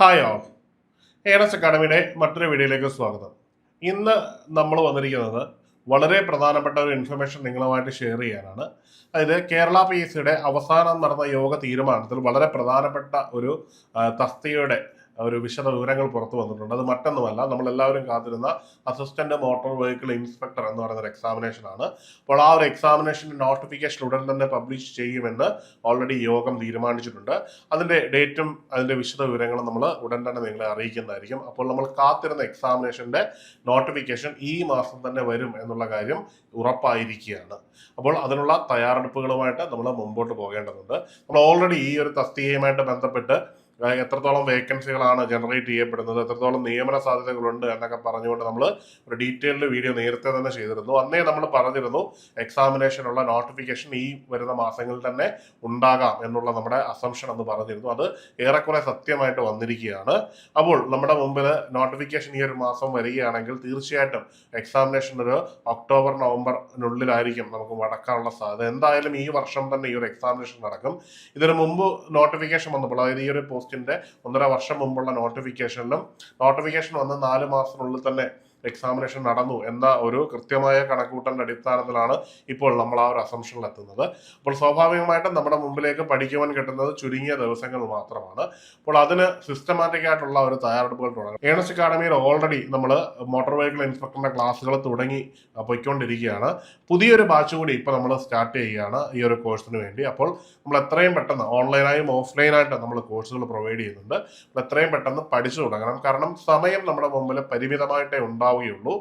Hi all, earnest അക്കാഡമിയുടെ മറ്റൊരു വീഡിയോയിലേക്ക് സ്വാഗതം. ഇന്ന് നമ്മൾ വന്നിരിക്കുന്നത് വളരെ പ്രധാനപ്പെട്ട ഒരു ഇൻഫർമേഷൻ നിങ്ങളുമായിട്ട് ഷെയർ ചെയ്യാനാണ്. അതായത് കേരള PSCയുടെ അവസാനം നടന്ന യോഗ തീരുമാനത്തിൽ വളരെ പ്രധാനപ്പെട്ട ഒരു തസ്തികയുടെ ഒരു വിശദ വിവരങ്ങൾ പുറത്തു വന്നിട്ടുണ്ട്. അത് മറ്റൊന്നുമല്ല, നമ്മളെല്ലാവരും കാത്തിരുന്ന അസിസ്റ്റന്റ് മോട്ടോർ വെഹിക്കിൾ ഇൻസ്പെക്ടർ എന്ന് പറയുന്ന ഒരു എക്സാമിനേഷൻ ആണ്. അപ്പോൾ ആ ഒരു എക്സാമിനേഷന്റെ നോട്ടിഫിക്കേഷൻ ഉടൻ തന്നെ പബ്ലിഷ് ചെയ്യുമെന്ന് ഓൾറെഡി യോഗം തീരുമാനിച്ചിട്ടുണ്ട്. അതിന്റെ ഡേറ്റും അതിന്റെ വിശദ വിവരങ്ങളും നമ്മൾ ഉടൻ തന്നെ നിങ്ങളെ അറിയിക്കുന്നതായിരിക്കും. അപ്പോൾ നമ്മൾ കാത്തിരുന്ന എക്സാമിനേഷന്റെ നോട്ടിഫിക്കേഷൻ ഈ മാസം തന്നെ വരും എന്നുള്ള കാര്യം ഉറപ്പായിരിക്കുകയാണ്. അപ്പോൾ അതിനുള്ള തയ്യാറെടുപ്പുകളുമായിട്ട് നമ്മൾ മുമ്പോട്ട് പോകേണ്ടതുണ്ട്. നമ്മൾ ഓൾറെഡി ഈ ഒരു തസ്തികയുമായിട്ട് ബന്ധപ്പെട്ട് എത്രത്തോളം വേക്കൻസികളാണ് ജനറേറ്റ് ചെയ്യപ്പെടുന്നത്, എത്രത്തോളം നിയമന സാധ്യതകളുണ്ട് എന്നൊക്കെ പറഞ്ഞുകൊണ്ട് നമ്മൾ ഒരു ഡീറ്റെയിൽഡ് വീഡിയോ നേരത്തെ തന്നെ ചെയ്തിരുന്നു. അന്നേ നമ്മൾ പറഞ്ഞിരുന്നു എക്സാമിനേഷനുള്ള നോട്ടിഫിക്കേഷൻ ഈ വരുന്ന മാസങ്ങളിൽ തന്നെ ഉണ്ടാകാം എന്നുള്ള നമ്മുടെ അസംഷൻ എന്ന് പറഞ്ഞിരുന്നു. അത് ഏറെക്കുറെ സത്യമായിട്ട് വന്നിരിക്കുകയാണ്. അപ്പോൾ നമ്മുടെ മുമ്പിൽ നോട്ടിഫിക്കേഷൻ ഈ ഒരു മാസം വരികയാണെങ്കിൽ തീർച്ചയായിട്ടും എക്സാമിനേഷൻ ഒരു ഒക്ടോബർ നവംബറിനുള്ളിലായിരിക്കും നമുക്ക് നടക്കാനുള്ള സാധ്യത. എന്തായാലും ഈ വർഷം തന്നെ ഈ ഒരു എക്സാമിനേഷൻ നടക്കും. ഇതിനു മുമ്പ് നോട്ടിഫിക്കേഷൻ വന്നപ്പോൾ, അതായത് ഈ ഒരു പോസ്റ്റിന്റെ 1.5 വർഷം മുമ്പുള്ള നോട്ടിഫിക്കേഷൻ വന്ന് 4 മാസത്തിനുള്ളിൽ തന്നെ എക്സാമിനേഷൻ നടന്നു എന്ന ഒരു കൃത്യമായ കണക്കൂട്ടലിന്റെ അടിസ്ഥാനത്തിലാണ് ഇപ്പോൾ നമ്മൾ ആ ഒരു അസംഷനിൽ എത്തുന്നത്. അപ്പോൾ സ്വാഭാവികമായിട്ടും നമ്മുടെ മുമ്പിലേക്ക് പഠിക്കുവാൻ കിട്ടുന്നത് ചുരുങ്ങിയ ദിവസങ്ങൾ മാത്രമാണ്. അപ്പോൾ അതിന് സിസ്റ്റമാറ്റിക് ആയിട്ടുള്ള ഒരു തയ്യാറെടുപ്പുകൾ തുടങ്ങും. ഏണസ് അക്കാഡമിയിൽ ഓൾറെഡി നമ്മൾ മോട്ടോർ വെഹിക്കിൾ ഇൻസ്പെക്ടറിന്റെ ക്ലാസ്സുകൾ തുടങ്ങി പോയിക്കൊണ്ടിരിക്കുകയാണ്. പുതിയൊരു ബാച്ച് കൂടി ഇപ്പോൾ നമ്മൾ സ്റ്റാർട്ട് ചെയ്യുകയാണ് ഈ ഒരു കോഴ്സിന് വേണ്ടി. അപ്പോൾ നമ്മൾ എത്രയും പെട്ടെന്ന് ഓൺലൈനായും ഓഫ്ലൈനായിട്ടും നമ്മൾ കോഴ്സുകൾ പ്രൊവൈഡ് ചെയ്യുന്നുണ്ട്. അപ്പോൾ എത്രയും പെട്ടെന്ന് പഠിച്ചു തുടങ്ങണം. കാരണം സമയം നമ്മുടെ മുമ്പിൽ പരിമിതമായിട്ടേ ഉണ്ടാവുകയുള്ളൂ.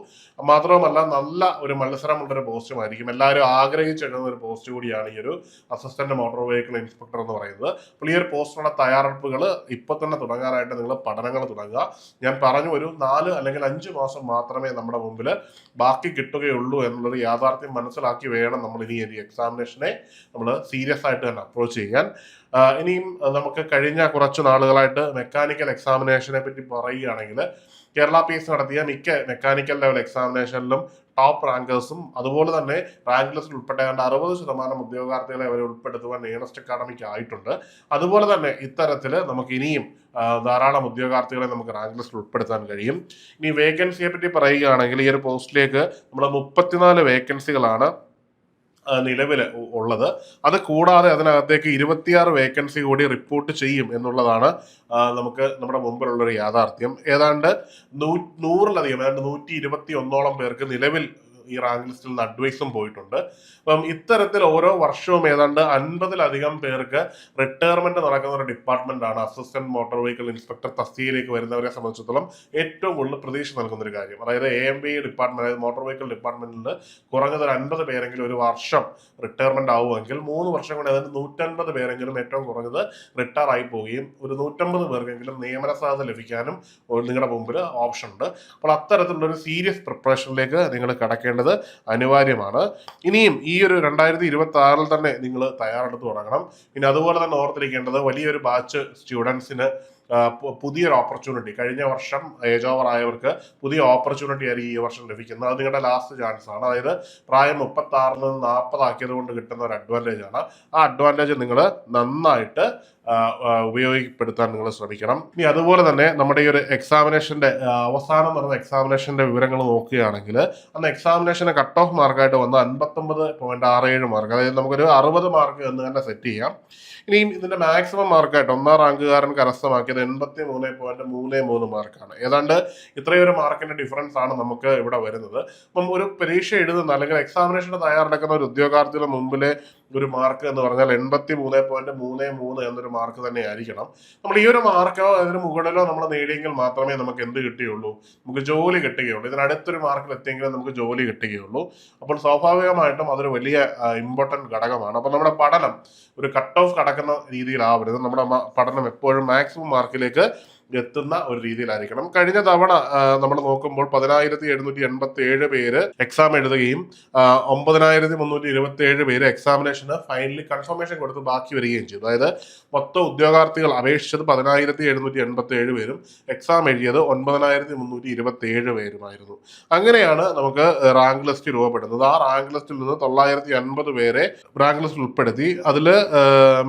മാത്രവുമല്ല, നല്ല ഒരു മത്സരമുള്ളൊരു പോസ്റ്റുമായിരിക്കും. എല്ലാവരും ആഗ്രഹിച്ചെഴുതുന്ന ഒരു പോസ്റ്റ് കൂടിയാണ് ഈ ഒരു അസിസ്റ്റന്റ് മോട്ടോർ വെഹിക്കിൾ ഇൻസ്പെക്ടർ എന്ന് പറയുന്നത്. അപ്പോൾ ഈ ഒരു പോസ്റ്റിനുള്ള തയ്യാറെടുപ്പുകൾ ഇപ്പോൾ തന്നെ തുടങ്ങാനായിട്ട് നിങ്ങൾ പഠനങ്ങൾ തുടങ്ങുക. ഞാൻ പറഞ്ഞു, ഒരു 4 അല്ലെങ്കിൽ 5 മാസം മാത്രമേ നമ്മുടെ മുമ്പിൽ ബാക്കി കിട്ടുകയുള്ളൂ എന്നുള്ളൊരു യാഥാർത്ഥ്യം മനസ്സിലാക്കി വേണം നമ്മൾ ഇനി ഈ എക്സാമിനേഷനെ നമ്മൾ സീരിയസ് ആയിട്ട് തന്നെ അപ്രോച്ച് ചെയ്യാൻ. ഇനിയും നമുക്ക് കഴിഞ്ഞ കുറച്ച് നാളുകളായിട്ട് മെക്കാനിക്കൽ എക്സാമിനേഷനെ പറ്റി പറയുകയാണെങ്കിൽ കേരള PSC നടത്തിയ മിക്ക മെക്കാനിക്കൽ ലെവൽ എക്സാമിനേഷനിലും ടോപ്പ് റാങ്കേഴ്സും അതുപോലെ തന്നെ റാങ്ക് ലിസ്റ്റിൽ ഉൾപ്പെട്ട 60% ഉദ്യോഗാർത്ഥികളെ അവരെ ഉൾപ്പെടുത്തുവാൻ ഏണസ്റ്റ് അക്കാഡമിക്ക് ആയിട്ടുണ്ട്. അതുപോലെ തന്നെ ഇത്തരത്തിൽ നമുക്ക് ഇനിയും ധാരാളം ഉദ്യോഗാർത്ഥികളെ നമുക്ക് റാങ്ക് ലിസ്റ്റിൽ ഉൾപ്പെടുത്താൻ കഴിയും. ഇനി വേക്കൻസിയെ പറ്റി പറയുകയാണെങ്കിൽ ഈ ഒരു പോസ്റ്റിലേക്ക് നമ്മൾ 34 വേക്കൻസികളാണ് നിലവിൽ ഉള്ളത്. അത് കൂടാതെ അതിനകത്തേക്ക് 26 വേക്കൻസി കൂടി റിപ്പോർട്ട് ചെയ്യും എന്നുള്ളതാണ് നമുക്ക് നമ്മുടെ മുമ്പിലുള്ളൊരു യാഥാർത്ഥ്യം. ഏതാണ്ട് 100-ലധികം, ഏതാണ്ട് 121ഓളം പേർക്ക് നിലവിൽ ഈ റാങ്ക് ലിസ്റ്റിൽ നിന്ന് അഡ്വൈസും പോയിട്ടുണ്ട്. അപ്പം ഇത്തരത്തിൽ ഓരോ വർഷവും ഏതാണ്ട് 50-ലധികം പേർക്ക് റിട്ടയർമെന്റ് നടക്കുന്ന ഒരു ഡിപ്പാർട്ട്മെന്റ് ആണ് അസിസ്റ്റന്റ് മോട്ടോർ വെഹിക്കിൾ ഇൻസ്പെക്ടർ തസ്തികയിലേക്ക് വരുന്നവരെ സംബന്ധിച്ചിടത്തോളം ഏറ്റവും കൂടുതൽ പ്രതീക്ഷ നൽകുന്ന ഒരു കാര്യം. അതായത് AMB ഡിപ്പാർട്ട്മെന്റ്, അതായത് മോട്ടോർ വെഹിക്കിൾ ഡിപ്പാർട്ട്മെന്റിൽ കുറഞ്ഞത് ഒരു 50 പേരെങ്കിലും ഒരു വർഷം റിട്ടയർമെന്റ് ആവുമെങ്കിൽ 3 വർഷം കൊണ്ട് അതായത് 150 പേരെങ്കിലും ഏറ്റവും കുറഞ്ഞത് റിട്ടയർ ആയി പോവുകയും ഒരു 150 പേർക്കെങ്കിലും നിയമന സാധ്യത ലഭിക്കാനും നിങ്ങളുടെ മുമ്പിൽ ഓപ്ഷൻ ഉണ്ട്. അപ്പോൾ അത്തരത്തിലുള്ള ഒരു സീരിയസ് പ്രിപ്പറേഷനിലേക്ക് നിങ്ങൾ കടക്കേണ്ടത് അനിവാര്യമാണ്. ഇനിയും ഈ ഒരു 2026 തന്നെ നിങ്ങൾ തയ്യാറെടുത്ത് തുടങ്ങണം. പിന്നെ അതുപോലെ തന്നെ ഓർത്തിരിക്കേണ്ടത്, വലിയൊരു ബാച്ച് സ്റ്റുഡൻസിന് പുതിയൊരു ഓപ്പർച്യൂണിറ്റി, കഴിഞ്ഞ വർഷം ഏജ് ഓവർ ആയവർക്ക് പുതിയ ഓപ്പർച്യൂണിറ്റി ആയിരിക്കും ഈ വർഷം ലഭിക്കുന്നത്. അത് നിങ്ങളുടെ ലാസ്റ്റ് ചാൻസ് ആണ്. അതായത് പ്രായം 36 നിന്ന് 40 ആക്കിയത് കൊണ്ട് കിട്ടുന്ന ഒരു അഡ്വാൻറ്റേജ് ആണ്. ആ അഡ്വാൻറ്റേജ് നിങ്ങൾ നന്നായിട്ട് ഉപയോഗപ്പെടുത്താൻ നിങ്ങൾ ശ്രമിക്കണം. ഇനി അതുപോലെ തന്നെ നമ്മുടെ ഈ ഒരു എക്സാമിനേഷന്റെ അവസാനം നടന്ന എക്സാമിനേഷന്റെ വിവരങ്ങൾ നോക്കുകയാണെങ്കിൽ അന്ന് എക്സാമിനേഷന് കട്ട് ഓഫ് മാർക്കായിട്ട് വന്ന 59.67 മാർക്ക്, അതായത് നമുക്കൊരു 60 മാർക്ക് എന്ന് തന്നെ സെറ്റ് ചെയ്യാം. ഇനിയും ഇതിന്റെ മാക്സിമം മാർക്കായിട്ട് 1ാം റാങ്കുകാരൻ കരസ്ഥമാക്കിയത് 83.33 മാർക്കാണ്. ഏതാണ്ട് ഇത്രയൊരു മാർക്കിന്റെ ഡിഫറൻസ് ആണ് നമുക്ക് ഇവിടെ വരുന്നത്. അപ്പം ഒരു പരീക്ഷ എഴുതുന്ന അല്ലെങ്കിൽ എക്സാമിനേഷന് തയ്യാറെടുക്കുന്ന ഒരു ഉദ്യോഗാർത്ഥിയുടെ മുമ്പിലെ ഒരു മാർക്ക് എന്ന് പറഞ്ഞാൽ 83.33 എന്നൊരു മാർക്ക് തന്നെ ആയിരിക്കണം. നമ്മൾ ഈ ഒരു മാർക്കോ അതിന് മുകളിലോ നമ്മൾ നേടിയെങ്കിൽ മാത്രമേ നമുക്ക് എന്ത് കിട്ടുകയുള്ളൂ, നമുക്ക് ജോലി കിട്ടുകയുള്ളൂ. ഇതിനടുത്തൊരു മാർക്കിൽ എത്തിയെങ്കിലും നമുക്ക് ജോലി കിട്ടുകയുള്ളൂ. അപ്പോൾ സ്വാഭാവികമായിട്ടും അതൊരു വലിയ ഇമ്പോർട്ടന്റ് ഘടകമാണ്. അപ്പോൾ നമ്മുടെ പഠനം ഒരു കട്ട് ഓഫ് കടക്കുന്ന രീതിയിലാവരുത്. നമ്മുടെ പഠനം എപ്പോഴും മാക്സിമം മാർക്കിലേക്ക് എത്തുന്ന ഒരു രീതിയിലായിരിക്കണം. കഴിഞ്ഞ തവണ നമ്മൾ നോക്കുമ്പോൾ 10,787 പേര് എക്സാം എഴുതുകയും 9,327 പേര് എക്സാമിനേഷന് ഫൈനലി കൺഫർമേഷൻ കൊടുത്ത് ബാക്കി വരികയും ചെയ്തു. അതായത് മൊത്തം ഉദ്യോഗാർത്ഥികൾ അപേക്ഷിച്ചത് 10,787 പേരും എക്സാം എഴുതിയത് 9,327 പേരുമായിരുന്നു. അങ്ങനെയാണ് നമുക്ക് റാങ്ക് ലിസ്റ്റ് രൂപപ്പെടുന്നത്. ആ റാങ്ക് ലിസ്റ്റിൽ നിന്ന് 950 പേരെ റാങ്ക് ലിസ്റ്റിൽ ഉൾപ്പെടുത്തി. അതിൽ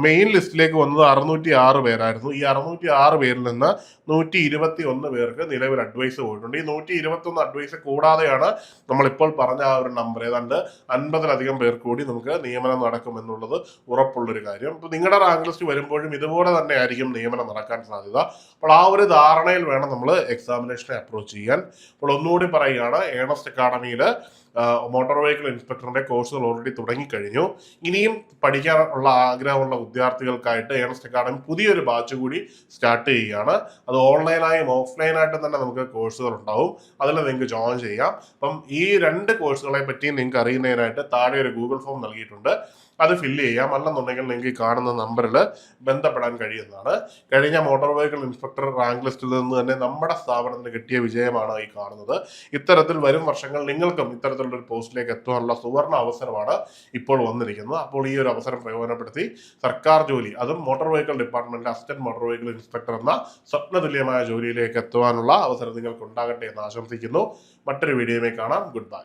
മെയിൻ ലിസ്റ്റിലേക്ക് വന്നത് 606 പേരായിരുന്നു. ഈ 606 പേരിൽ നിന്ന് 121 പേർക്ക് നിലവിൽ അഡ്വൈസ് പോയിട്ടുണ്ട്. ഈ 121 അഡ്വൈസ് കൂടാതെയാണ് നമ്മളിപ്പോൾ പറഞ്ഞ ആ ഒരു നമ്പർ, ഏതാണ്ട് 50-ലധികം പേർ കൂടി നമുക്ക് നിയമനം നടക്കുമെന്നുള്ളത് ഉറപ്പുള്ളൊരു കാര്യം. അപ്പോൾ നിങ്ങളുടെ റാങ്ക് ലിസ്റ്റ് വരുമ്പോഴും ഇതുപോലെ തന്നെ ആയിരിക്കും നിയമനം നടക്കാൻ സാധ്യത. അപ്പോൾ ആ ഒരു ധാരണയിൽ വേണം നമ്മൾ എക്സാമിനേഷനെ അപ്രോച്ച് ചെയ്യാൻ. അപ്പോൾ ഒന്നുകൂടി പറയുകയാണ്, ഏണസ്റ്റ് അക്കാഡമിയിൽ മോട്ടോർ വെഹിക്കിൾ ഇൻസ്പെക്ടറിന്റെ കോഴ്സുകൾ ഓൾറെഡി തുടങ്ങിക്കഴിഞ്ഞു. ഇനിയും പഠിക്കാനുള്ള ആഗ്രഹമുള്ള വിദ്യാർത്ഥികൾക്കായിട്ട് ഏണസ്റ്റ് അക്കാഡമി പുതിയൊരു ബാച്ച് കൂടി സ്റ്റാർട്ട് ചെയ്യുകയാണ്. അത് ഓൺലൈനായും ഓഫ്ലൈനായിട്ടും തന്നെ നമുക്ക് കോഴ്സുകൾ ഉണ്ടാവും. അതിൽ നിങ്ങൾക്ക് ജോയിൻ ചെയ്യാം. അപ്പം ഈ 2 കോഴ്സുകളെ പറ്റി നിങ്ങൾക്ക് അറിയുന്നതിനായിട്ട് താഴെ ഒരു ഗൂഗിൾ ഫോം നൽകിയിട്ടുണ്ട്. അത് ഫില്ല് ചെയ്യാം. അല്ലെന്നുണ്ടെങ്കിൽ നിങ്ങൾക്ക് ഈ കാണുന്ന നമ്പറിൽ ബന്ധപ്പെടാൻ കഴിയുന്നതാണ്. കഴിഞ്ഞ മോട്ടോർ വെഹിക്കിൾ ഇൻസ്പെക്ടർ റാങ്ക് ലിസ്റ്റിൽ നിന്ന് തന്നെ നമ്മുടെ സ്ഥാപനത്തിന് കിട്ടിയ വിജയമാണ് ഈ കാണുന്നത്. ഇത്തരത്തിൽ വരും വർഷങ്ങൾ നിങ്ങൾക്കും ഇത്തരത്തിലുള്ള ഒരു പോസ്റ്റിലേക്ക് എത്താനുള്ള സുവർണ അവസരമാണ് ഇപ്പോൾ വന്നിരിക്കുന്നത്. അപ്പോൾ ഈ ഒരു അവസരം പ്രയോജനപ്പെടുത്തി സർക്കാർ ജോലി, അതും മോട്ടോർ വെഹിക്കിൾ ഡിപ്പാർട്ട്മെന്റിലെ അസിസ്റ്റന്റ് മോട്ടോർ വെഹിക്കിൾ ഇൻസ്പെക്ടർ എന്ന സ്വപ്നതുല്യമായ ജോലിയിലേക്ക് എത്തുവാനുള്ള അവസരം നിങ്ങൾക്ക് ഉണ്ടാകട്ടെ എന്ന് ആശംസിക്കുന്നു. മറ്റൊരു വീഡിയോയുമായി കാണാം. Good bye.